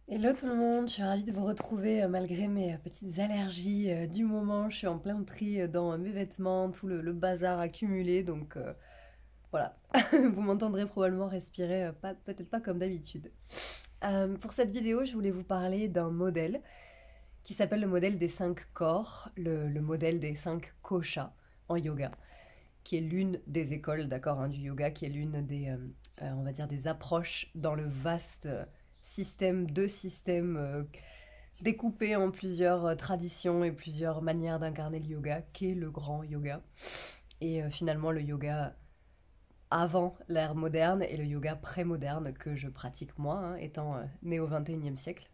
Hello tout le monde, je suis ravie de vous retrouver malgré mes petites allergies du moment. Je suis en plein tri dans mes vêtements, tout le bazar accumulé, donc voilà, vous m'entendrez probablement respirer, peut-être pas comme d'habitude. Pour cette vidéo, je voulais vous parler d'un modèle qui s'appelle le modèle des 5 corps, le modèle des 5 koshas en yoga, qui est l'une des écoles, d'accord, hein, du yoga, qui est l'une des, on va dire, des approches dans le vaste système découpé en plusieurs traditions et plusieurs manières d'incarner le yoga, qu'est le grand yoga. Et finalement, le yoga avant l'ère moderne et le yoga pré-moderne que je pratique moi, hein, étant né au 21e siècle.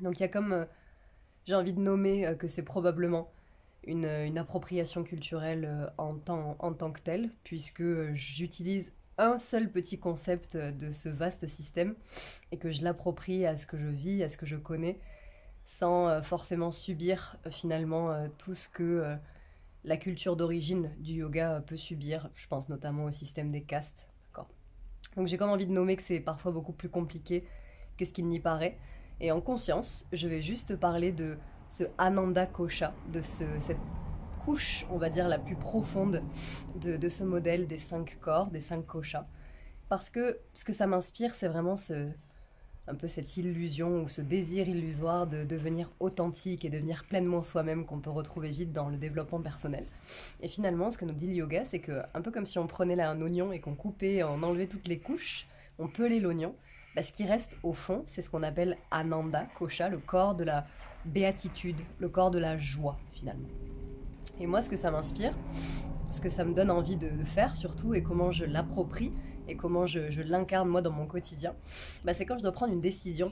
Donc il y a comme, j'ai envie de nommer que c'est probablement une appropriation culturelle en tant que telle, puisque j'utilise un seul petit concept de ce vaste système et que je l'approprie à ce que je vis, à ce que je connais, sans forcément subir finalement tout ce que la culture d'origine du yoga peut subir. Je pense notamment au système des castes. D'accord. Donc j'ai comme envie de nommer que c'est parfois beaucoup plus compliqué que ce qu'il n'y paraît. Et en conscience, je vais juste parler de ce Ananda Kosha, cette couche, on va dire, la plus profonde de ce modèle des 5 corps, des 5 koshas. Parce que ce que ça m'inspire, c'est vraiment un peu cette illusion ou ce désir illusoire de devenir authentique et devenir pleinement soi-même qu'on peut retrouver vite dans le développement personnel. Et finalement, ce que nous dit le yoga, c'est que, un peu comme si on prenait là un oignon et qu'on coupait, on enlevait toutes les couches, on pelait l'oignon, bah, ce qui reste au fond, c'est ce qu'on appelle Ananda Kosha, le corps de la béatitude, le corps de la joie finalement. Et moi, ce que ça m'inspire, ce que ça me donne envie de faire surtout, et comment je l'approprie, et comment je l'incarne moi dans mon quotidien, bah, c'est quand je dois prendre une décision,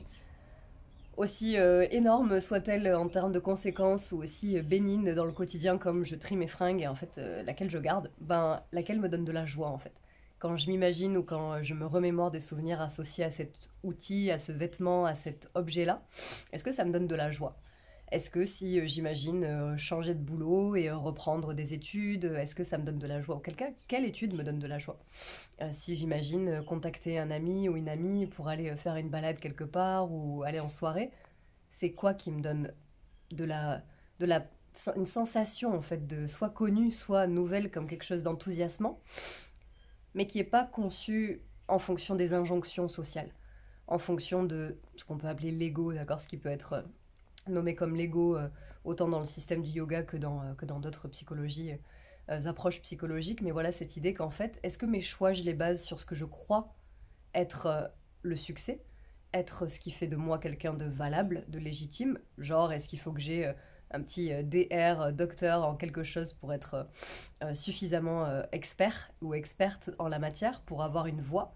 aussi énorme soit-elle en termes de conséquences, ou aussi bénigne dans le quotidien comme je trie mes fringues, et en fait laquelle je garde, ben, laquelle me donne de la joie en fait. Quand je m'imagine ou quand je me remémore des souvenirs associés à cet outil, à ce vêtement, à cet objet-là, est-ce que ça me donne de la joie? Est-ce que si j'imagine changer de boulot et reprendre des études, est-ce que ça me donne de la joie? Auquel cas, quelle étude me donne de la joie? Si j'imagine contacter un ami ou une amie pour aller faire une balade quelque part ou aller en soirée, c'est quoi qui me donne de de la, une sensation en fait de soit connue, soit nouvelle comme quelque chose d'enthousiasmant, mais qui n'est pas conçu en fonction des injonctions sociales, en fonction de ce qu'on peut appeler l'ego, d'accord, ce qui peut être nommé comme l'ego autant dans le système du yoga que dans d'autres psychologies, approches psychologiques, mais voilà cette idée qu'en fait, est-ce que mes choix, je les base sur ce que je crois être le succès, être ce qui fait de moi quelqu'un de valable, de légitime, genre est-ce qu'il faut que j'ai un petit DR, docteur en quelque chose pour être suffisamment expert ou experte en la matière pour avoir une voix?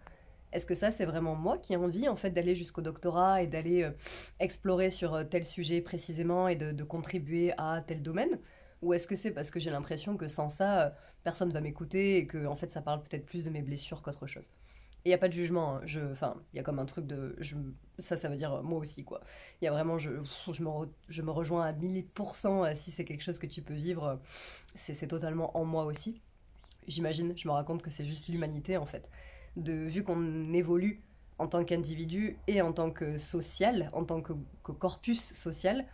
Est-ce que ça, c'est vraiment moi qui ai envie en fait d'aller jusqu'au doctorat et d'aller explorer sur tel sujet précisément et de contribuer à tel domaine? Ou est-ce que c'est parce que j'ai l'impression que sans ça, personne va m'écouter et que en fait ça parle peut-être plus de mes blessures qu'autre chose? Et il n'y a pas de jugement, hein. Enfin, il y a comme un truc de... ça veut dire moi aussi, quoi. Il y a vraiment... je me rejoins à 1000%. Si c'est quelque chose que tu peux vivre, c'est totalement en moi aussi. J'imagine, je me rends compte que c'est juste l'humanité, en fait. Vu qu'on évolue en tant qu'individu et en tant que social, en tant que corpus social,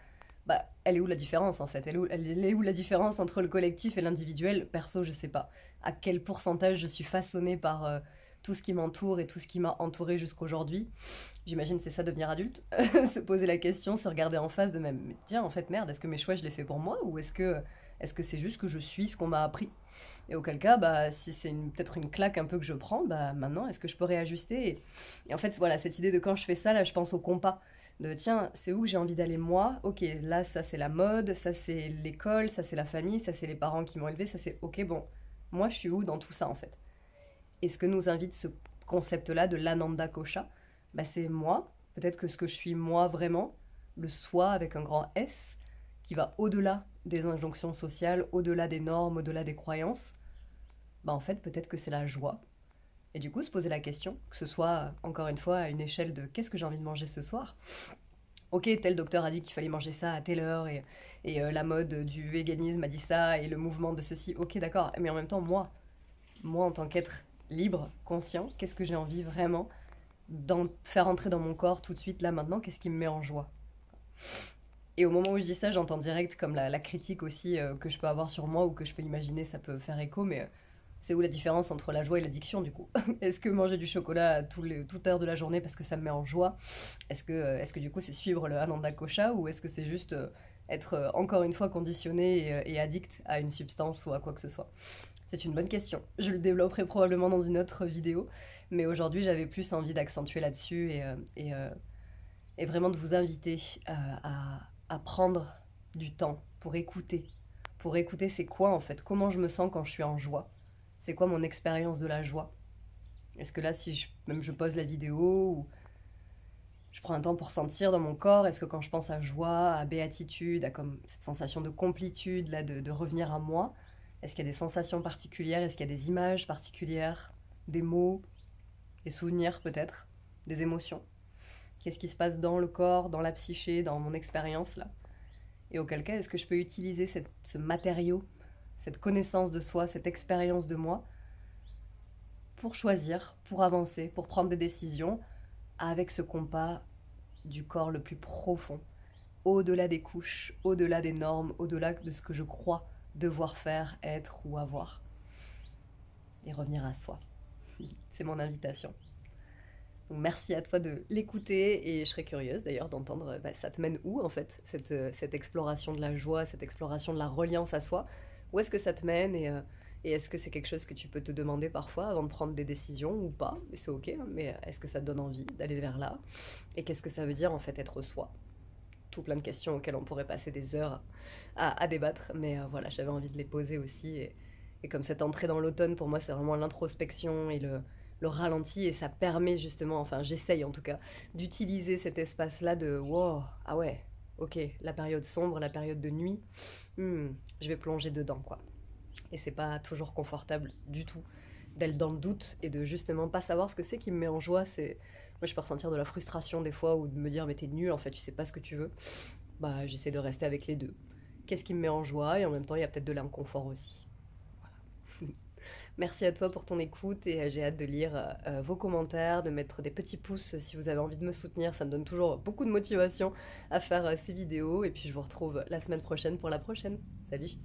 bah, elle est où la différence en fait? Elle est où la différence entre le collectif et l'individuel? Perso, je sais pas. À quel pourcentage je suis façonnée par tout ce qui m'entoure et tout ce qui m'a entourée jusqu'aujourd'hui? J'imagine c'est ça devenir adulte, se poser la question, se regarder en face de même. Mais tiens, en fait, merde, est-ce que mes choix je les fais pour moi ou est-ce que c'est juste que je suis ce qu'on m'a appris? Et auquel cas, bah, si c'est peut-être une claque un peu que je prends, bah maintenant, est-ce que je peux réajuster? Et en fait, voilà, cette idée de quand je fais ça, là, je pense au compas de tiens, c'est où j'ai envie d'aller moi? Ok, là, ça c'est la mode, ça c'est l'école, ça c'est la famille, ça c'est les parents qui m'ont élevé, ça c'est ok, bon, moi je suis où dans tout ça en fait? Et ce que nous invite ce concept-là de l'Ananda Kosha, bah, c'est moi, peut-être que ce que je suis moi vraiment, le soi avec un grand S, qui va au-delà des injonctions sociales, au-delà des normes, au-delà des croyances, bah en fait peut-être que c'est la joie. Et du coup, se poser la question, que ce soit encore une fois à une échelle de qu'est-ce que j'ai envie de manger ce soir, ok, tel docteur a dit qu'il fallait manger ça à telle heure, et la mode du véganisme a dit ça, et le mouvement de ceci, ok, d'accord, mais en même temps, moi en tant qu'être libre, conscient, qu'est-ce que j'ai envie vraiment faire entrer dans mon corps tout de suite, là maintenant, qu'est-ce qui me met en joie. Et au moment où je dis ça, j'entends direct comme la critique aussi que je peux avoir sur moi ou que je peux imaginer, ça peut faire écho, mais c'est où la différence entre la joie et l'addiction du coup? Est-ce que manger du chocolat à toute heure de la journée parce que ça me met en joie, est-ce que du coup c'est suivre le Ananda Kosha ou est-ce que c'est juste être encore une fois conditionné et addict à une substance ou à quoi que ce soit? C'est une bonne question. Je le développerai probablement dans une autre vidéo, mais aujourd'hui j'avais plus envie d'accentuer là-dessus et vraiment de vous inviter à prendre du temps pour écouter. Pour écouter c'est quoi en fait, comment je me sens quand je suis en joie. C'est quoi mon expérience de la joie. Est-ce que là si même je pose la vidéo ou je prends un temps pour sentir dans mon corps, est-ce que quand je pense à joie, à béatitude, à comme cette sensation de complétude, là, de revenir à moi, est-ce qu'il y a des sensations particulières, est-ce qu'il y a des images particulières, des mots, des souvenirs peut-être, des émotions? Qu'est-ce qui se passe dans le corps, dans la psyché, dans mon expérience là? Et auquel cas, est-ce que je peux utiliser ce matériau, cette connaissance de soi, cette expérience de moi, pour choisir, pour avancer, pour prendre des décisions, avec ce compas du corps le plus profond, au-delà des couches, au-delà des normes, au-delà de ce que je crois devoir faire, être ou avoir. Et revenir à soi. C'est mon invitation. Donc merci à toi de l'écouter et je serais curieuse d'ailleurs d'entendre ça te mène où en fait, cette exploration de la joie, cette exploration de la reliance à soi. Où est-ce que ça te mène et est-ce que c'est quelque chose que tu peux te demander parfois avant de prendre des décisions ou pas? Mais c'est ok, mais est-ce que ça te donne envie d'aller vers là? Et qu'est-ce que ça veut dire en fait être soi? Tout plein de questions auxquelles on pourrait passer des heures à débattre, mais voilà, j'avais envie de les poser aussi. Et comme cette entrée dans l'automne, pour moi, c'est vraiment l'introspection et le ralenti, et ça permet justement, enfin j'essaye en tout cas, d'utiliser cet espace-là de wow, ah ouais, ok, la période sombre, la période de nuit, je vais plonger dedans quoi. Et c'est pas toujours confortable du tout d'être dans le doute et de justement pas savoir ce que c'est qui me met en joie. C'est moi je peux ressentir de la frustration des fois ou de me dire mais t'es nul en fait, tu sais pas ce que tu veux. Bah j'essaie de rester avec les deux. Qu'est-ce qui me met en joie et en même temps il y a peut-être de l'inconfort aussi. Voilà. Merci à toi pour ton écoute et j'ai hâte de lire vos commentaires, de mettre des petits pouces si vous avez envie de me soutenir. Ça me donne toujours beaucoup de motivation à faire ces vidéos. Et puis je vous retrouve la semaine prochaine pour la prochaine. Salut!